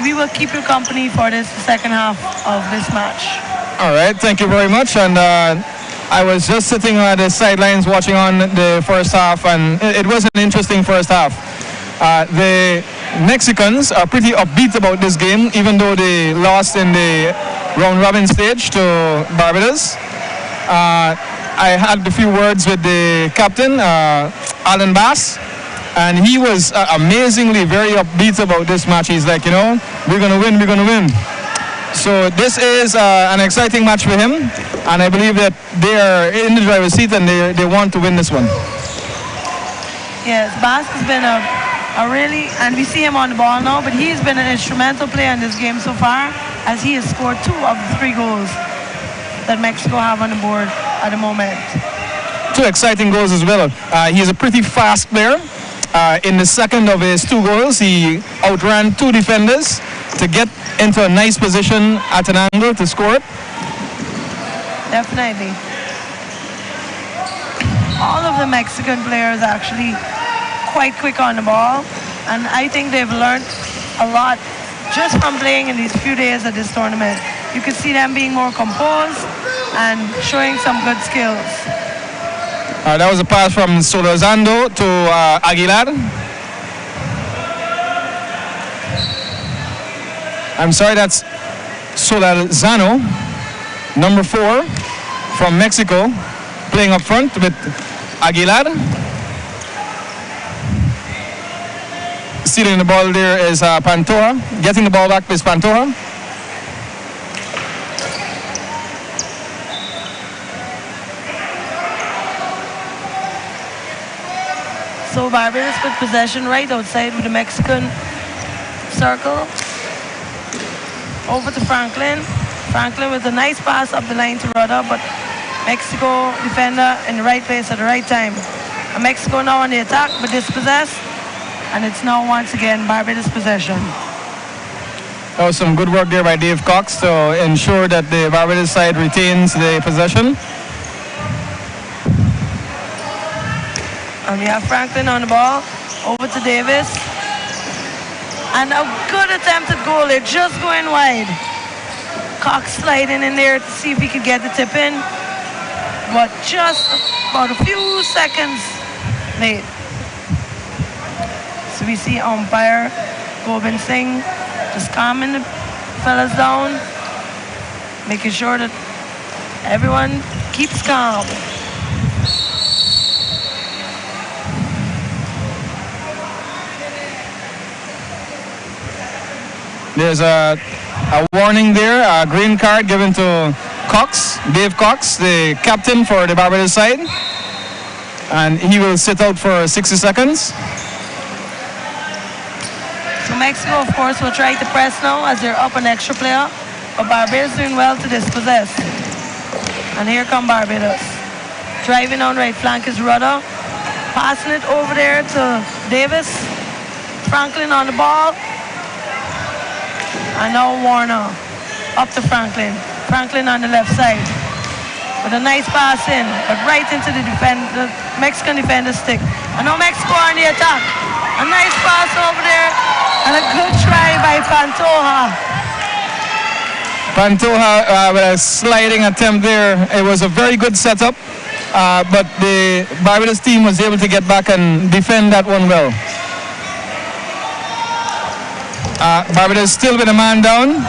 we will keep you company for this second half of this match. All right, thank you very much. And I was just sitting on the sidelines watching on the first half, and it was an interesting first half. The Mexicans are pretty upbeat about this game, even though they lost in the round robin stage to Barbados. I had a few words with the captain, Alan Bass, and he was amazingly very upbeat about this match. He's like, we're going to win, we're going to win. So this is an exciting match for him, and I believe that they are in the driver's seat and they want to win this one. Yes, Bass has been a really, and we see him on the ball now, but he's been an instrumental player in this game so far, as he has scored 2 of the 3 goals that Mexico have on the board at the moment. 2 exciting goals as well. He's a pretty fast player. In the second of his 2 goals, he outran 2 defenders to get into a nice position at an angle to score it. Definitely. All of the Mexican players are actually quite quick on the ball, and I think they've learned a lot just from playing in these few days at this tournament. You can see them being more composed and showing some good skills. That was a pass from Solozando to Aguilar. I'm sorry, that's Solazano, number 4 from Mexico, playing up front with Aguilar. Stealing the ball there is Pantoja. Getting the ball back is Pantoja. So Barbados with possession right outside with the Mexican circle. Over to Franklin. Franklin with a nice pass up the line to Rudder, but Mexico defender in the right place at the right time. And Mexico now on the attack, but dispossessed. And it's now once again Barbados possession. That was some good work there by Dave Cox to ensure that the Barbados side retains the possession. And we have Franklin on the ball. Over to Davis. And a good attempted goal. They're just going wide. Cox sliding in there to see if he could get the tip in. But just about a few seconds late. So we see umpire Gobind Singh just calming the fellas down, making sure that everyone keeps calm. There's a warning there, a green card given to Cox, Dave Cox, the captain for the Barbados side. And he will sit out for 60 seconds. So Mexico, of course, will try to press now as they're up an extra player. But Barbados doing well to dispossess. And here come Barbados. Driving on right flank is Rudder. Passing it over there to Davis. Franklin on the ball. And now Warner up to Franklin. Franklin on the left side. With a nice pass in, but right into the Mexican defender's stick. And now Mexico on the attack. A nice pass over there. And a good try by Pantoja. Pantoja with a sliding attempt there. It was a very good setup, but the Barbados team was able to get back and defend that one well. Barbados still with a man down.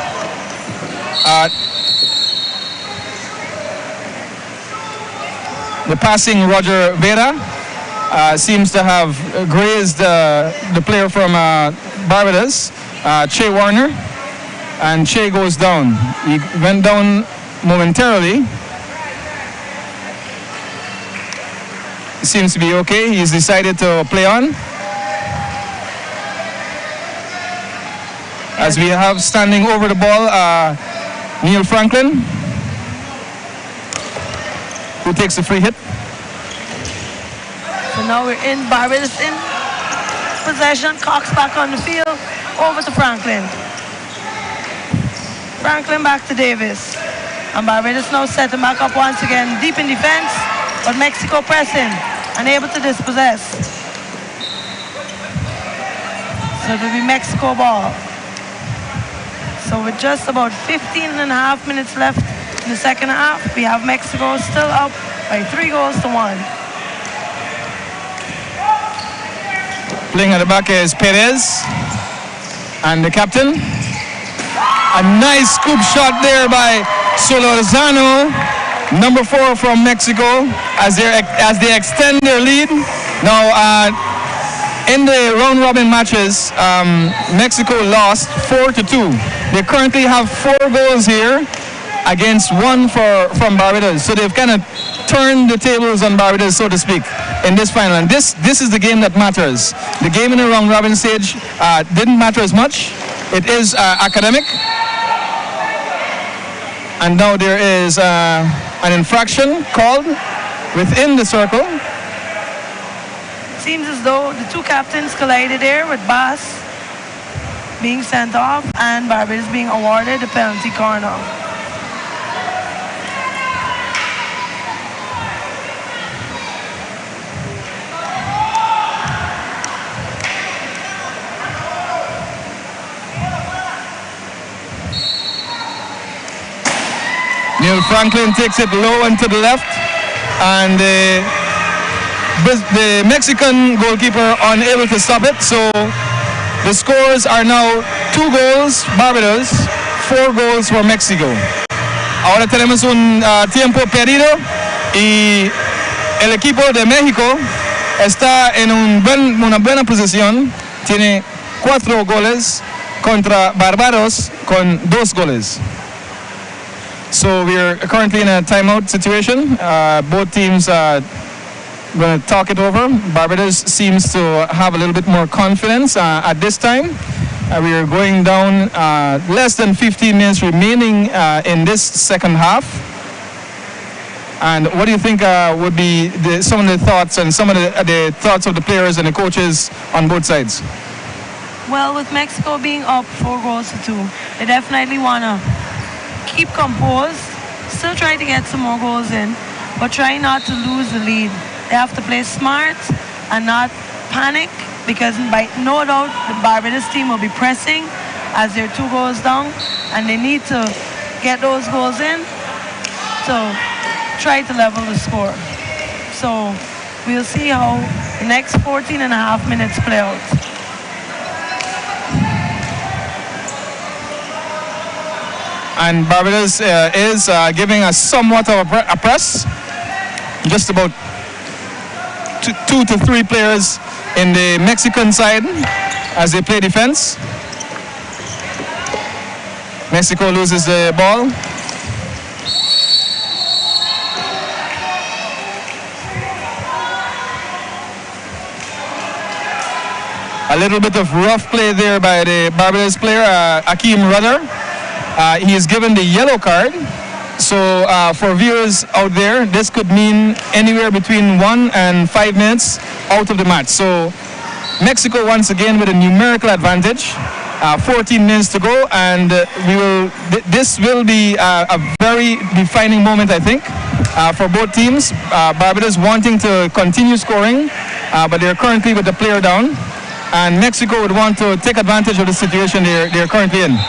The passing Roger Vera seems to have grazed the player from Barbados, Che Warner, and Che goes down. He went down momentarily. Seems to be okay. He's decided to play on. As we have standing over the ball, Neil Franklin, who takes the free hit. So now we're in Barbados in possession. Cox back on the field. Over to Franklin. Franklin back to Davis. And Barbados now setting back up once again. Deep in defense. But Mexico pressing. Unable to dispossess. So it'll be Mexico ball. So with just about 15 and a half minutes left in the second half, we have Mexico still up by 3-1. Playing at the back is Perez and the captain. A nice scoop shot there by Solorzano, number 4 from Mexico, as they extend their lead. Now, in the round robin matches, Mexico lost 4-2. They currently have 4 goals here against 1 from Barbados. So they've kind of turned the tables on Barbados, so to speak, in this final. And this is the game that matters. The game in the round robin stage didn't matter as much. It is academic. And now there is an infraction called within the circle. Seems as though the two captains collided there, with Bass being sent off and Barbados being awarded a penalty corner. Neil Franklin takes it low and to the left, and the Mexican goalkeeper unable to stop it. So the scores are now 2 goals Barbados, 4 goals for México. Ahora tenemos un tiempo perdido y el equipo de México está en una buena posición. Tiene 4 goles contra Barbados con 2 goles. So we're currently in a timeout situation. Both teams going to talk it over. Barbados seems to have a little bit more confidence at this time. We are going down less than 15 minutes remaining in this second half. And what do you think would be some of the thoughts and some of the thoughts of the players and the coaches on both sides? Well, with Mexico being up 4-2, they definitely want to keep composed, still try to get some more goals in, but try not to lose the lead. They have to play smart and not panic, because by no doubt the Barbados team will be pressing as they're 2 goals down, and they need to get those goals in to try to level the score. So we'll see how the next 14 and a half minutes play out. And Barbados is giving us somewhat of a press. Just about 2 to 3 players in the Mexican side as they play defense. Mexico loses the ball. A little bit of rough play there by the Barbados player, Akeem Rudder. He is given the yellow card. So for viewers out there, this could mean anywhere between 1 and 5 minutes out of the match. So Mexico once again with a numerical advantage. 14 minutes to go, and this will be a very defining moment, I think, for both teams. Barbados wanting to continue scoring, but they're currently with the player down, and Mexico would want to take advantage of the situation they're currently in.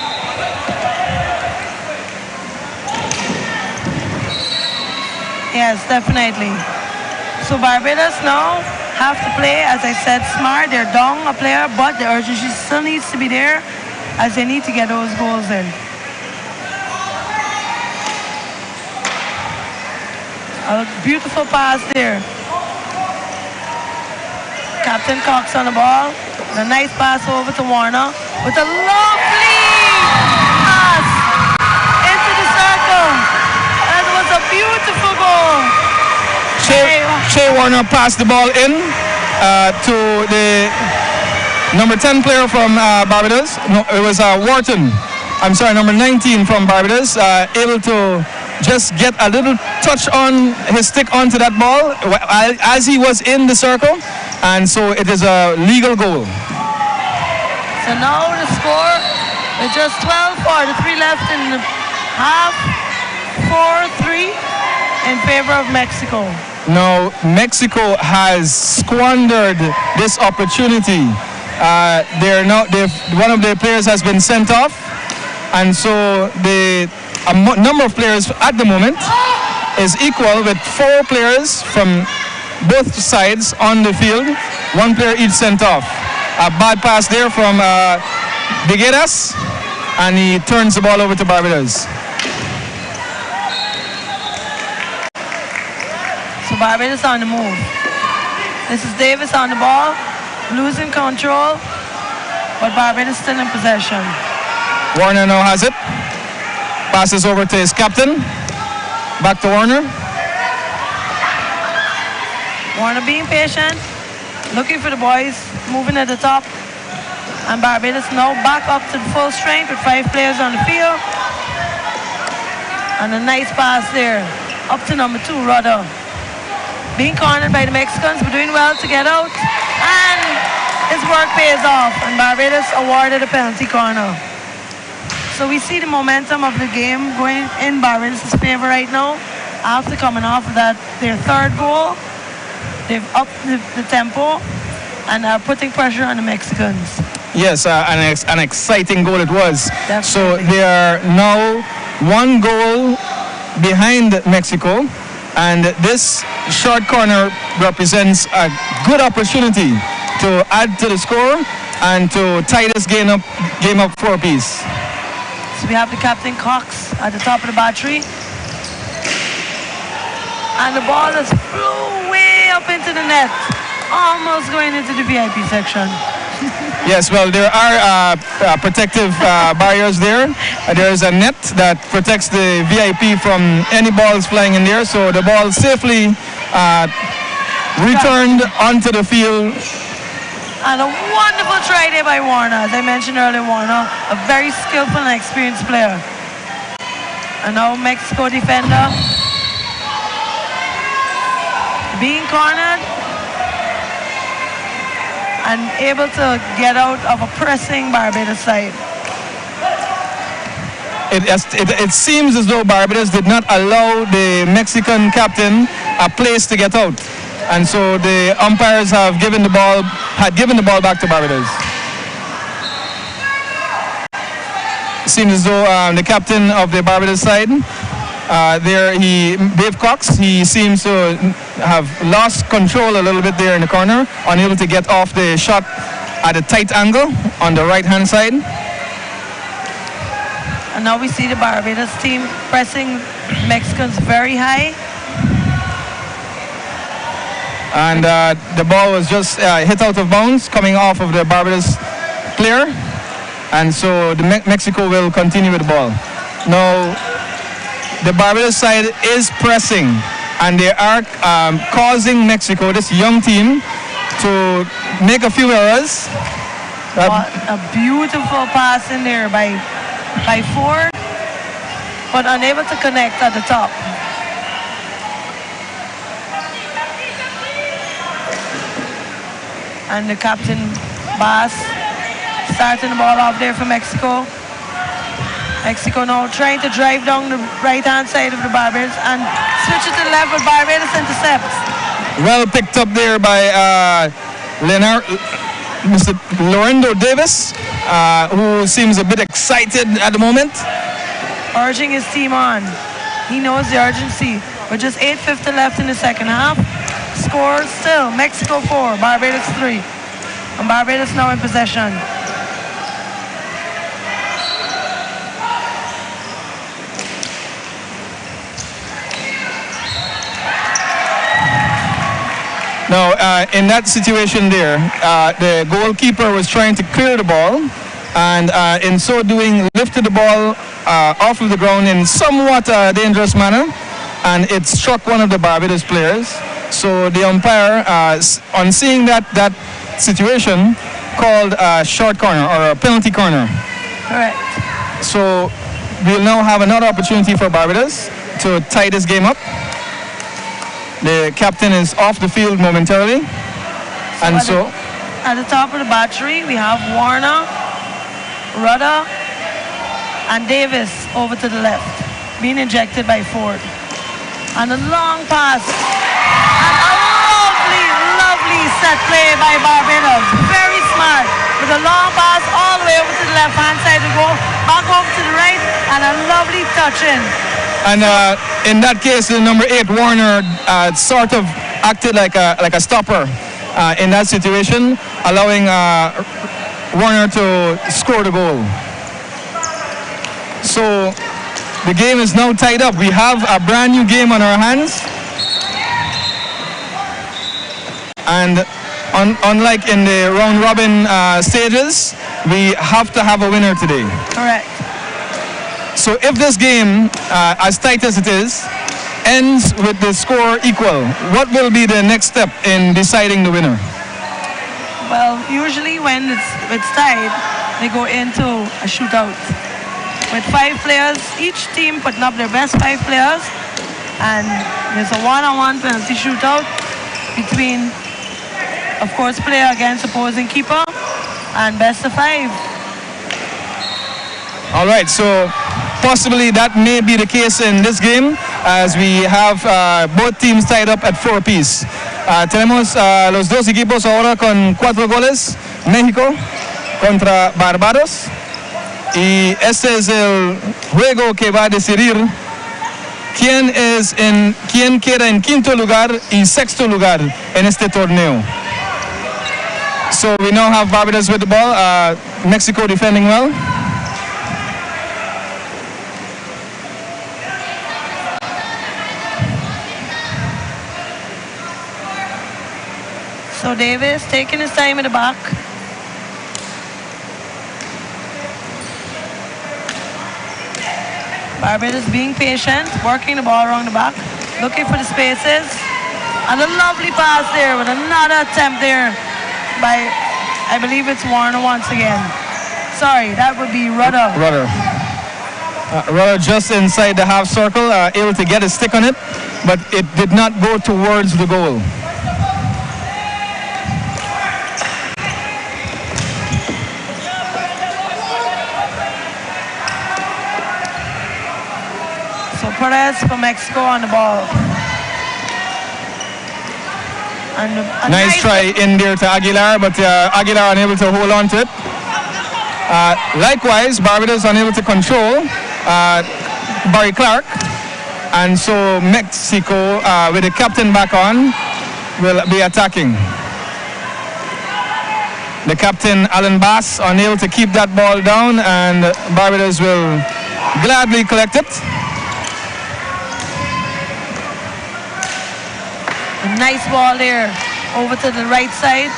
Yes, definitely. So Barbados now have to play, as I said, smart. They're down a player, but the urgency still needs to be there as they need to get those goals in. A beautiful pass there. Captain Cox on the ball. And a nice pass over to Warner with a lovely pass into the circle. That was a beautiful goal. Shea Warner passed the ball in to the number 10 player from Barbados. No, it was Wharton. I'm sorry, number 19 from Barbados. Able to just get a little touch on his stick onto that ball as he was in the circle. And so it is a legal goal. So now the score is just 12:43 left in the half. 4-3 in favor of Mexico. Now, Mexico has squandered this opportunity. One of their players has been sent off, And so the number of players at the moment is equal, with 4 players from both sides on the field, 1 player each sent off. A bad pass there from Bigueras, and he turns the ball over to Barbados. So Barbados on the move. This is Davis on the ball, losing control, but Barbados still in possession. Warner now has it. Passes over to his captain. Back to Warner. Warner being patient, looking for the boys, moving at the top. And Barbados now back up to the full strength with 5 players on the field. And a nice pass there, up to number 2, Rudder. Being cornered by the Mexicans, but doing well to get out. And his work pays off, and Barbados awarded a penalty corner. So we see the momentum of the game going in Barbados' favor right now. After coming off of that, their 3rd goal, they've upped the tempo and are putting pressure on the Mexicans. Yes, an exciting goal it was. Definitely. So they are now 1 goal behind Mexico, and this short corner represents a good opportunity to add to the score and to tie this game up 4-apiece. So we have the captain Cox at the top of the battery. And the ball is flew way up into the net, almost going into the VIP section. Yes, well, there are protective barriers there. There is a net that protects the VIP from any balls flying in there. So the ball safely returned onto the field. And a wonderful try there by Warner. As I mentioned earlier, Warner, a very skillful and experienced player. And now Mexico defender being cornered and able to get out of a pressing Barbados side. It seems as though Barbados did not allow the Mexican captain a place to get out. And so the umpires had given the ball back to Barbados. It seems as though the captain of the Barbados side, Dave Cox, he seems to have lost control a little bit there in the corner, unable to get off the shot at a tight angle on the right-hand side. And now we see the Barbados team pressing Mexicans very high. And the ball was just hit out of bounds, coming off of the Barbados player. And so the Mexico will continue with the ball. Now, the Barbados side is pressing, and they are causing Mexico, this young team, to make a few errors. What a beautiful pass in there by Ford, but unable to connect at the top. And the captain, Bass, starting the ball off there for Mexico. Mexico now trying to drive down the right-hand side of the Barbados and switch it to the left, but Barbados intercepts. Well picked up there by Mr. Lorenzo Davis, who seems a bit excited at the moment. Urging his team on. He knows the urgency. With just 8:50 left in the second half. Score still, Mexico 4, Barbados 3. And Barbados now in possession. Now, in that situation there, the goalkeeper was trying to clear the ball, and in so doing, lifted the ball off of the ground in somewhat a dangerous manner, and it struck one of the Barbados players. So the umpire, on seeing that situation, called a short corner or a penalty corner. Correct. So we'll now have another opportunity for Barbados to tie this game up. The captain is off the field momentarily. And so at the top of the battery, we have Warner, Rudder, and Davis over to the left, being injected by Ford. And a long pass. And a lovely set play by Barbados. Very smart. With a long pass all the way over to the left-hand side of the goal. Back over to the right, and a lovely touch in. And in that case, the number 8 Warner sort of acted like a stopper in that situation, allowing Warner to score the goal. So the game is now tied up. We have a brand new game on our hands. And unlike in the round robin stages, we have to have a winner today. Correct. So if this game, as tight as it is, ends with the score equal, what will be the next step in deciding the winner? Well, usually when it's tied, they go into a shootout. With 5 players, each team putting up their best 5 players, and there's a one-on-one penalty shootout between, of course, player against opposing keeper, and best of 5. All right, so possibly that may be the case in this game, as we have both teams tied up at 4 apiece. Tenemos los dos equipos ahora con 4 goles. México contra Barbados. Y este es el juego que va a decidir quién queda en quinto lugar y sexto lugar en este torneo. So we now have Barbados with the ball. Mexico defending well. So Davis taking his time in the back. Barbados being patient, working the ball around the back, looking for the spaces. And a lovely pass there with another attempt there by, I believe it's Warner once again. Sorry, that would be Rudder. Rudder just inside the half circle, able to get a stick on it, but it did not go towards the goal. Perez for Mexico on the ball. And nice try in there to Aguilar, but Aguilar unable to hold on to it. Likewise, Barbados unable to control Barry Clark. And so Mexico, with the captain back on, will be attacking. The captain, Alan Bass, unable to keep that ball down, and Barbados will gladly collect it. A nice ball there over to the right side,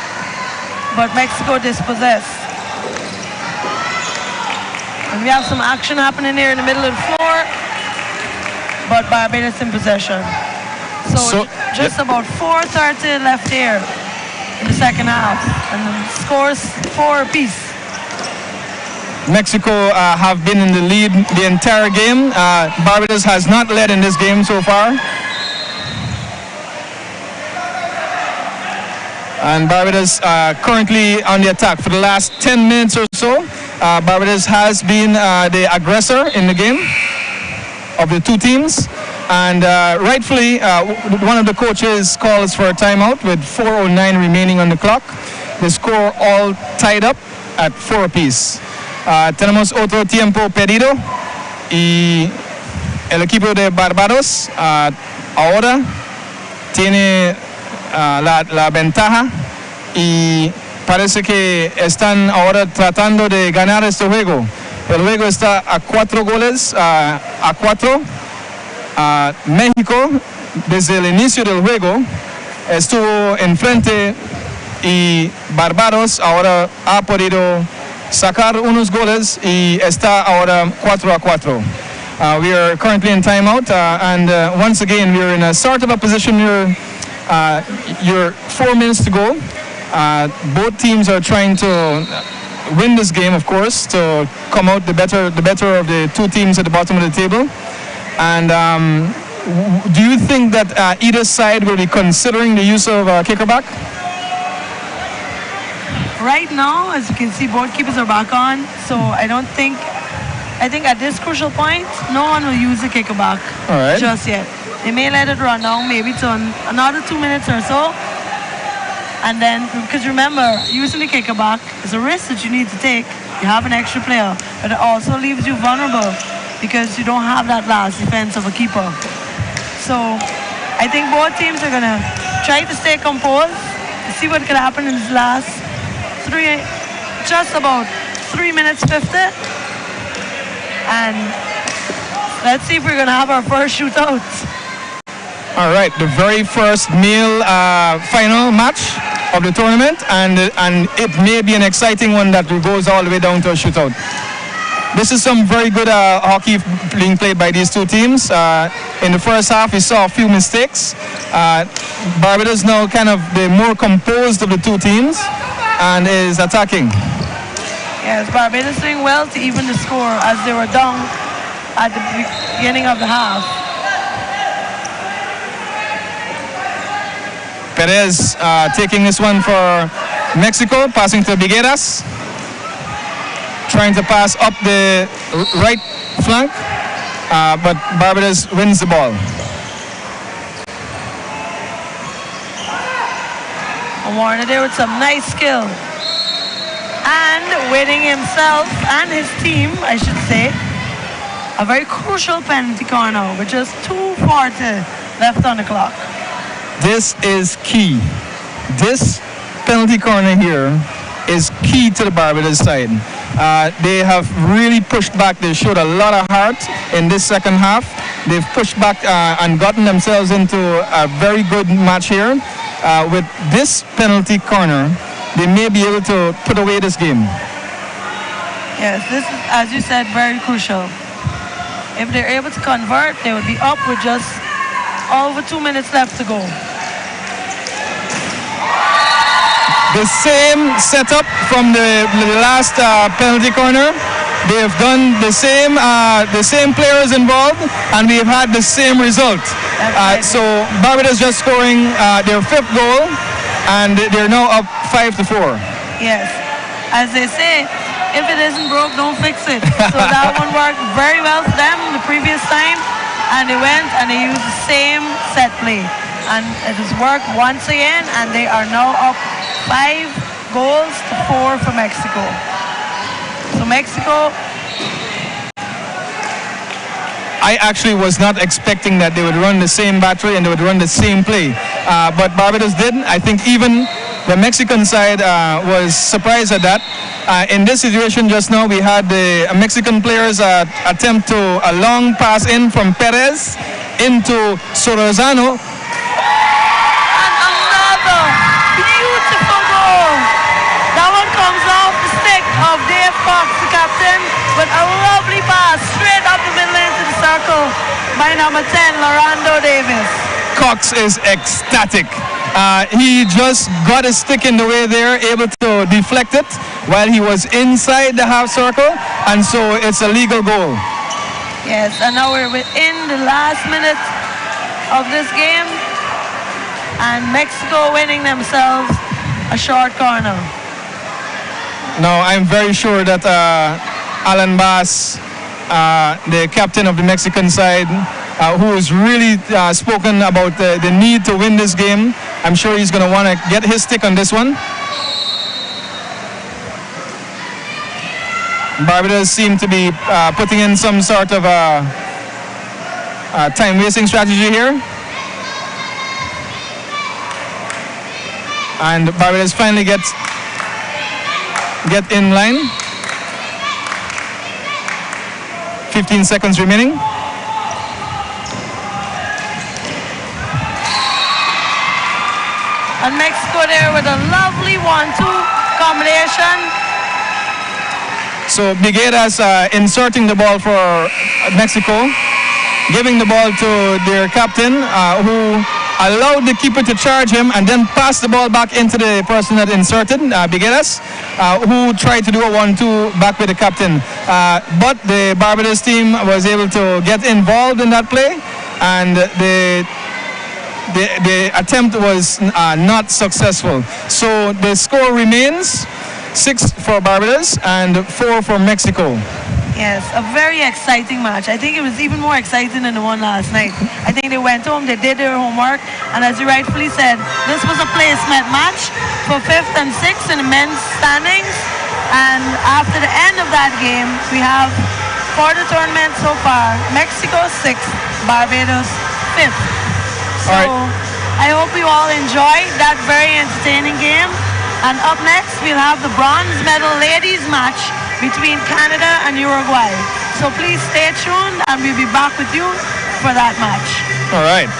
but Mexico dispossessed. And we have some action happening there in the middle of the floor, but Barbados in possession. So just about 4:30 left here in the second half, and the scores 4 apiece. Mexico have been in the lead the entire game. Barbados has not led in this game so far. And Barbados currently on the attack for the last 10 minutes or so. Barbados has been the aggressor in the game of the two teams. And rightfully, one of the coaches calls for a timeout with 4:09 remaining on the clock. The score all tied up at 4 apiece. Tenemos otro tiempo pedido. Y el equipo de Barbados ahora tiene la ventaja y parece que están ahora tratando de ganar este juego. El juego está a 4 goles a 4. México desde el inicio del juego estuvo enfrente y Barbados ahora ha podido sacar unos goles y está ahora 4-4. We are currently in timeout and once again we are in a sort of a position where you're 4 minutes to go. Both teams are trying to win this game, of course, to come out the better of the two teams at the bottom of the table. And do you think that either side will be considering the use of kickerback? Right now, as you can see, both keepers are back on. So I think at this crucial point, no one will use the kickerback just yet. They may let it run down maybe to another 2 minutes or so. And then, because remember, using the kickerback is a risk that you need to take You have an extra player, but it also leaves you vulnerable because you don't have that last defense of a keeper. So I think both teams are gonna try to stay composed, to see what could happen in this last just about 3 minutes 50. And let's see if we're gonna have our first shootout. All right, the very first male final match of the tournament, and it may be an exciting one that goes all the way down to a shootout. This is some very good hockey being played by these two teams. In the first half, we saw a few mistakes. Barbados now kind of the more composed of the two teams and is attacking. Yes, Barbados doing well to even the score as they were down at the beginning of the half. Perez taking this one for Mexico, passing to Vigueras. Trying to pass up the right flank, but Barbados wins the ball. Warner there with some nice skill. And winning himself and his team, I should say, a very crucial penalty corner with just 2:40 left on the clock. This is key. This penalty corner here is key to the Barbados side. They have really pushed back. They showed a lot of heart in this second half. They've pushed back and gotten themselves into a very good match here. With this penalty corner, they may be able to put away this game. Yes, this is, as you said, very crucial. If they're able to convert, they would be up with just over 2 minutes left to go. The same setup from the last penalty corner. They have done the same players involved, and we have had the same result. So Barbados just scoring their 5th goal, and they're now up 5-4. Yes, as they say, if it isn't broke, don't fix it. So that one worked very well for them the previous time, and they went and they used the same set play, and it has worked once again, and they are now up 5-4 for Mexico. So Mexico, I actually was not expecting that they would run the same battery and they would run the same play, but Barbados did. I think even the Mexican side was surprised at that. In this situation just now, we had the Mexican players attempt to a long pass in from Perez into Sorozano. and another beautiful goal. That one comes off the stick of Dave Fox, the captain, with a lovely pass straight up the middle into the circle by number 10, Lorando Davis. Cox is ecstatic. He just got his stick in the way there, able to deflect it while he was inside the half circle, and so it's a legal goal. Yes, and now we're within the last minute of this game, and Mexico winning themselves a short corner. Now, I'm very sure that Alan Bass, the captain of the Mexican side, who has really spoken about the need to win this game, I'm sure he's going to want to get his stick on this one. Barbados seem to be putting in some sort of time-wasting strategy here. And Barbados finally get in line. 15 seconds remaining. And Mexico there with a lovely 1-2 combination. So Vigueras inserting the ball for Mexico, giving the ball to their captain, who allowed the keeper to charge him and then pass the ball back into the person that inserted, Vigueras, who tried to do a 1-2 back with the captain. But the Barbados team was able to get involved in that play, and the attempt was not successful. So the score remains 6 for Barbados and 4 for Mexico. Yes, a very exciting match. I think it was even more exciting than the one last night. I think they went home, they did their homework, and as you rightfully said, this was a placement match for 5th and 6th in the men's standings. And after the end of that game, we have for the tournament so far, Mexico 6th, Barbados 5th. So All right. I hope you all enjoyed that very entertaining game. And up next, we'll have the bronze medal ladies match between Canada and Uruguay. So please stay tuned and we'll be back with you for that match. All right.